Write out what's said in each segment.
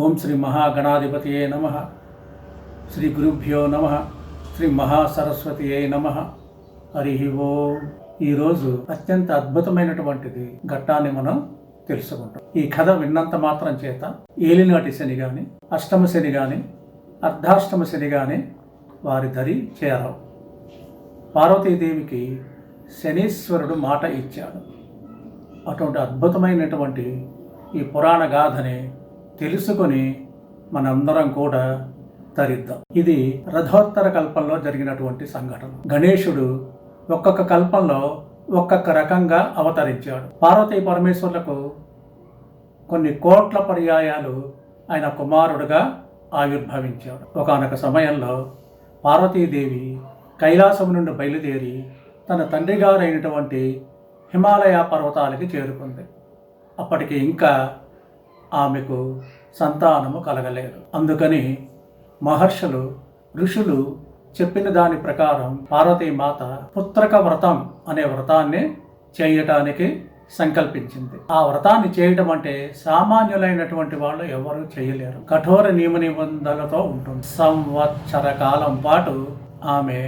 ఓం శ్రీ మహాగణాధిపతియే నమః. శ్రీ గురుభ్యో నమః. శ్రీ మహాసరస్వతియే నమః. హరి ఓం. ఈరోజు అత్యంత అద్భుతమైనటువంటిది ఘట్టాన్ని మనం తెలుసుకుంటాం. ఈ కథ విన్నంత మాత్రం చేత ఏలినాటి శని కానీ, అష్టమ శని కానీ, అర్ధాష్టమ శని కానీ వారి దరి చేరవు. పార్వతీదేవికి శనీశ్వరుడు మాట ఇచ్చాడు. అటువంటి అద్భుతమైనటువంటి ఈ పురాణ గాథని తెలుసుకొని మనందరం కూడా తరిద్దాం. ఇది రథోత్తర కల్పంలో జరిగినటువంటి సంఘటన. గణేశుడు ఒక్కొక్క కల్పంలో ఒక్కొక్క రకంగా అవతరించాడు. పార్వతీ పరమేశ్వరులకు కొన్ని కోట్ల పర్యాయాలు ఆయన కుమారుడుగా ఆవిర్భవించాడు. ఒకానొక సమయంలో పార్వతీదేవి కైలాసం నుండి బయలుదేరి తన తండ్రి గారైనటువంటి హిమాలయ పర్వతాలకి చేరుకుంది. అప్పటికి ఇంకా ఆమెకు సంతానము కలగలేదు. అందుకని మహర్షులు, ఋషులు చెప్పిన దాని ప్రకారం పార్వతీమాత పుత్రక వ్రతం అనే వ్రతాన్ని చేయటానికి సంకల్పించింది. ఆ వ్రతాన్ని చేయటం అంటే సామాన్యులైనటువంటి వాళ్ళు ఎవరు చేయలేరు. కఠోర నియమ నిబంధనలతో ఉంటుంది. సంవత్సర కాలం పాటు ఆమె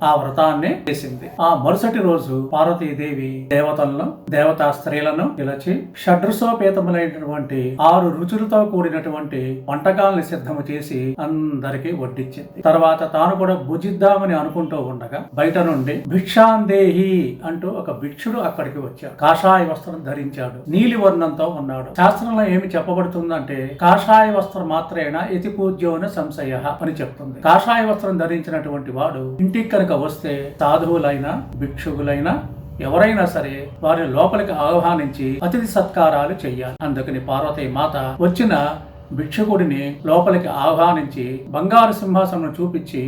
ఆ వ్రతాన్ని చేసింది. ఆ మరుసటి రోజు పార్వతీదేవి దేవతలను, దేవతా స్త్రీలను పిలిచి షడ్రసోపేతములైనటువంటి 6 రుచులతో కూడినటువంటి వంటకాలను సిద్ధము చేసి అందరికీ వడ్డించింది. తర్వాత తాను కూడా భుజిద్దామని అనుకుంటూ ఉండగా బయట నుండి భిక్షాందేహి అంటూ ఒక భిక్షుడు అక్కడికి వచ్చాడు. కాషాయ వస్త్రం ధరించాడు. నీలి వర్ణంతో ఉన్నాడు. శాస్త్రంలో ఏమి చెప్పబడుతుందంటే కాషాయ వస్త్రం మాత్రేనా ఇతి పూజ్యోన సంశయ అని చెప్తుంది. కాషాయ వస్త్రం ధరించినటువంటి వాడు ఇంటికి వస్తే సాధువులైనా, భిక్షువులైనా ఎవరైనా సరే వారిని లోపలికి ఆహ్వానించి అతిథి సత్కారాలు చెయ్యాలి. అందుకని పార్వతీ మాత వచ్చిన భిక్షుకుడిని లోపలికి ఆహ్వానించి బంగారు సింహాసనం చూపించి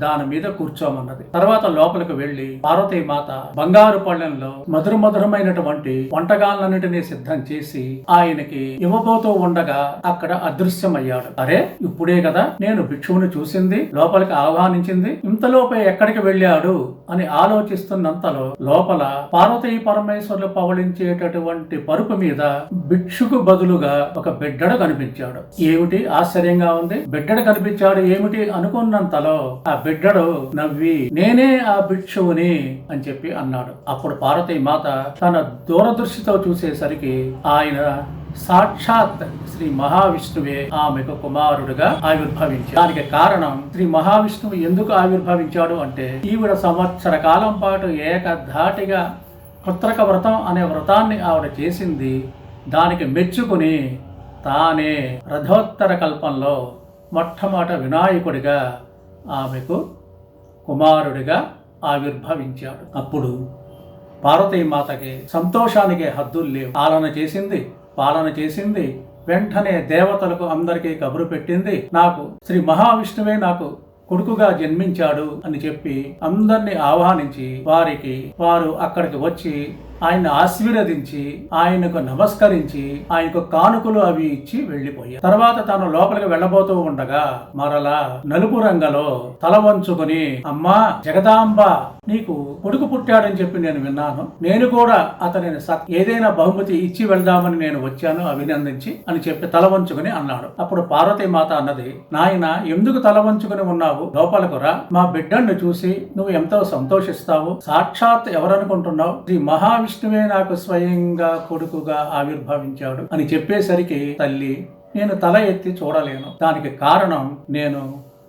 దాని మీద కూర్చోమన్నది. తర్వాత లోపలికి వెళ్లి పార్వతీ మాత బంగారు పళ్ళెంలో మధురమైనటువంటి వంటకాలన్నిటినీ సిద్ధం చేసి ఆయనకి ఇవ్వబోతూ ఉండగా అక్కడ అదృశ్యమయ్యాడు. అరే, ఇప్పుడే కదా నేను భిక్షువుని చూసింది, లోపలికి ఆహ్వానించింది, ఇంతలోపే ఎక్కడికి వెళ్ళాడు అని ఆలోచిస్తున్నంతలో లోపల పార్వతీ పరమేశ్వరులు పవళించేటటువంటి పరుపు మీద భిక్షుకు బదులుగా ఒక బిడ్డడు కనిపించాడు. ఏమిటి ఆశ్చర్యంగా ఉంది, బిడ్డడు కనిపించాడు ఏమిటి అనుకున్నంతలో ఆ బిడ్డడు నవ్వి నేనే ఆ భిక్షువుని అని చెప్పి అన్నాడు. అప్పుడు పార్వతీ మాత తన దూరదృష్టితో చూసేసరికి ఆయన సాక్షాత్ శ్రీ మహావిష్ణువే ఆమెకు కుమారుడుగా ఆవిర్భవించాడు. దానికి కారణం శ్రీ మహావిష్ణువు ఎందుకు ఆవిర్భవించాడు అంటే ఈవిడ సంవత్సర కాలం పాటు ఏకధాటిగా పుత్రక వ్రతం అనే వ్రతాన్ని ఆవిడ చేసింది. దానికి మెచ్చుకుని తానే రథోత్తర కల్పంలో మొట్టమొదట వినాయకుడిగా ఆమెకు కుమారుడిగా ఆవిర్భవించాడు. అప్పుడు పార్వతీమాతకి సంతోషానికి హద్దులు లేవు. పాలన చేసింది. వెంటనే దేవతలకు అందరికీ కబురు పెట్టింది, నాకు శ్రీ మహావిష్ణువే నాకు కొడుకుగా జన్మించాడు అని చెప్పి అందరినీ ఆహ్వానించి వారు అక్కడికి వచ్చి ఆయన్ని ఆశీర్వదించి ఆయనకు నమస్కరించి ఆయనకు కానుకలు అవి ఇచ్చి వెళ్లిపోయారు. తర్వాత తాను లోపలికి వెళ్ళబోతూ ఉండగా మరలా నలుపు రంగలో తల వంచుకుని అమ్మా జగదాంబ, నీకు కొడుకు పుట్టాడని చెప్పి నేను విన్నాను. నేను కూడా అతనిని ఏదైనా బహుమతి ఇచ్చి వెళ్దామని నేను వచ్చాను, అభినందించి అని చెప్పి తల వంచుకుని అన్నాడు. అప్పుడు పార్వతీమాత అన్నది, నాయన ఎందుకు తల వంచుకుని ఉన్నావు, లోపలకు రా, మా బిడ్డను చూసి నువ్వు ఎంతో సంతోషిస్తావు. సాక్షాత్ ఎవరనుకుంటున్నావు, శ్రీ మహావిష్ణువే నాకు స్వయంగా కొడుకుగా ఆవిర్భవించాడు అని చెప్పేసరికి తల్లి, నేను తల ఎత్తి చూడలేను. దానికి కారణం నేను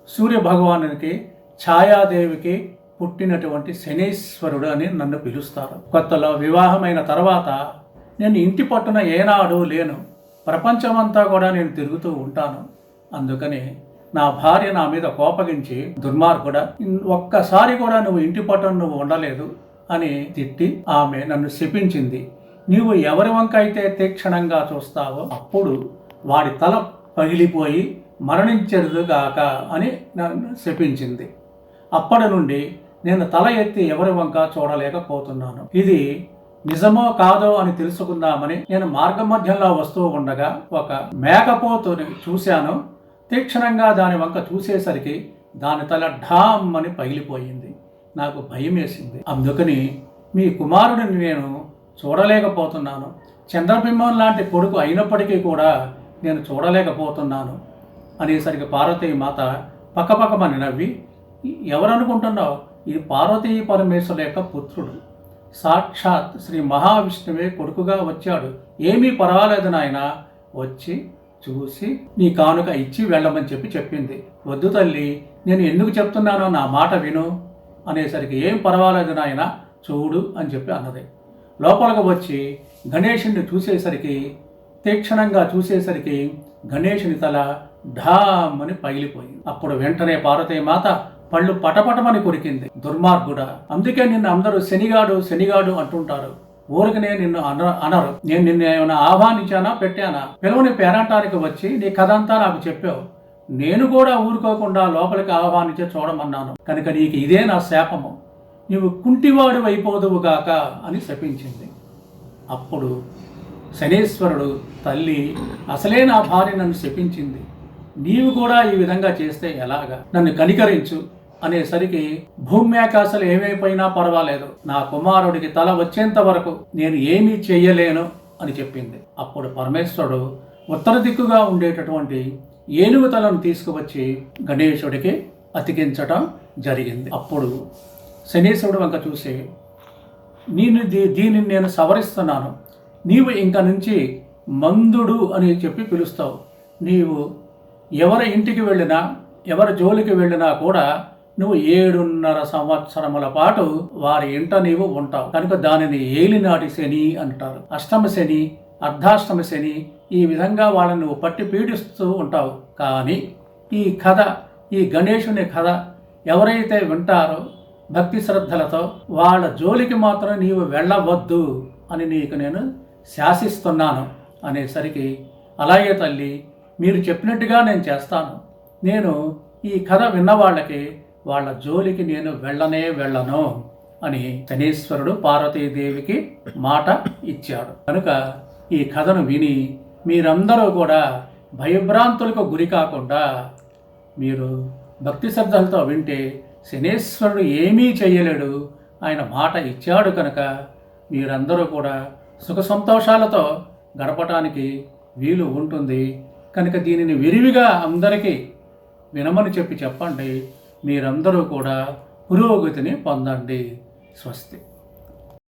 సూర్య భగవానునికి ఛాయాదేవికి పుట్టినటువంటి శనీశ్వరుడు అని నన్ను పిలుస్తారు. కొత్తలో వివాహమైన తర్వాత నేను ఇంటి పట్టున ఏనాడు లేను. ప్రపంచమంతా కూడా నేను తిరుగుతూ ఉంటాను. అందుకని నా భార్య నా మీద కోపగించి, దుర్మార్గుడా, ఒక్కసారి కూడా నువ్వు ఇంటి పట్టున నువ్వు ఉండలేదు అని తిట్టి ఆమె నన్ను శపించింది. నీవు ఎవరి వంక అయితే తీక్షణంగా చూస్తావో అప్పుడు వాడి తల పగిలిపోయి మరణించదుగాక అని నన్ను శపించింది. అప్పటి నుండి నేను తల ఎత్తి ఎవరి వంక చూడలేకపోతున్నాను. ఇది నిజమో కాదో అని తెలుసుకుందామని నేను మార్గమధ్యంలో వస్తూ ఉండగా ఒక మేకపోతుని చూశాను. తీక్షణంగా దాని వంక చూసేసరికి దాని తల ఢామ్ అని పగిలిపోయింది. నాకు భయం వేసింది. అందుకని మీ కుమారుడిని నేను చూడలేకపోతున్నాను. చంద్రబింబం లాంటి కొడుకు అయినప్పటికీ కూడా నేను చూడలేకపోతున్నాను అనేసరికి పార్వతీ మాత పక్కపక్కమని నవ్వి, ఎవరనుకుంటున్నావు, ఇది పార్వతీ పరమేశ్వరుల యొక్క పుత్రుడు, సాక్షాత్ శ్రీ మహావిష్ణువే కొడుకుగా వచ్చాడు, ఏమీ పర్వాలేదు నాయన, వచ్చి చూసి నీ కానుక ఇచ్చి వెళ్ళమని చెప్పింది. వద్దు తల్లి, నేను ఎందుకు చెప్తున్నానో నా మాట విను అనేసరికి, ఏం పర్వాలేదు నాయన, చూడు అని చెప్పి అన్నది. లోపలికి వచ్చి గణేషుని చూసేసరికి, తీక్షణంగా చూసేసరికి గణేషుని తల ఢామ్ అని పగిలిపోయింది. అప్పుడు వెంటనే పార్వతీమాత పళ్ళు పటపటమని కొరికింది. దుర్మార్గుడా, అందుకే నిన్ను అందరూ శనిగాడు శనిగాడు అంటుంటారు. ఊరికనే నిన్ను అనరు. నేను నిన్ను ఏమైనా ఆహ్వానించానా, పెట్టానా? పిలవని పేరంటానికి వచ్చి నీ కథ అంతా నాకు చెప్పావు. నేను కూడా ఊరుకోకుండా లోపలికి ఆహ్వానించి చూడమన్నాను. కనుక నీకు ఇదే నా శాపము, నీవు కుంటివాడు అయిపోదువుగాక అని శపించింది. అప్పుడు శనీశ్వరుడు, తల్లి, అసలే నా భార్య నన్ను శపించింది, నీవు కూడా ఈ విధంగా చేస్తే ఎలాగా, నన్ను కనికరించు అనేసరికి, భూమి ఆకాశాలు ఏమైపోయినా పర్వాలేదు, నా కుమారుడికి తల వచ్చేంత వరకు నేను ఏమీ చెయ్యలేను అని చెప్పింది. అప్పుడు పరమేశ్వరుడు ఉత్తర దిక్కుగా ఉండేటటువంటి ఏనుగు తలను తీసుకువచ్చి గణేశుడికి అతికించటం జరిగింది. అప్పుడు శనీశ్వరుడు వంక చూసి, దీనిని నేను సవరిస్తున్నాను, నీవు ఇంక నుంచి మందుడు అని చెప్పి పిలుస్తావు. నీవు ఎవరి ఇంటికి వెళ్ళినా, ఎవరి జోలికి వెళ్ళినా కూడా నువ్వు 7.5 సంవత్సరముల పాటు వారి ఇంట నీవు ఉంటావు. కనుక దానిని ఏలినాటి శని అంటారు. అష్టమ శని, అర్ధాష్టమ శని, ఈ విధంగా వాళ్ళని నువ్వు పట్టి పీడిస్తూ ఉంటావు. కానీ ఈ కథ, ఈ గణేశుని కథ ఎవరైతే వింటారో భక్తి శ్రద్ధలతో, వాళ్ళ జోలికి మాత్రం నీవు వెళ్ళవద్దు అని నీకు నేను శాసిస్తున్నాను అనేసరికి, అలాగే తల్లి, మీరు చెప్పినట్టుగా నేను చేస్తాను. నేను ఈ కథ విన్నవాళ్ళకి వాళ్ళ జోలికి నేను వెళ్ళను అని శనీశ్వరుడు పార్వతీదేవికి మాట ఇచ్చాడు. కనుక ఈ కథను విని మీరందరూ కూడా భయభ్రాంతులకు గురి కాకుండా మీరు భక్తి శ్రద్ధలతో వింటే శనీశ్వరుడు ఏమీ చెయ్యలేడు, ఆయన మాట ఇచ్చాడు. కనుక మీరందరూ కూడా సుఖ సంతోషాలతో గడపటానికి వీలు ఉంటుంది. కనుక దీనిని విరివిగా అందరికీ వినమని చెప్పండి. మీరందరూ కూడా పురోగతిని పొందండి. స్వస్తి.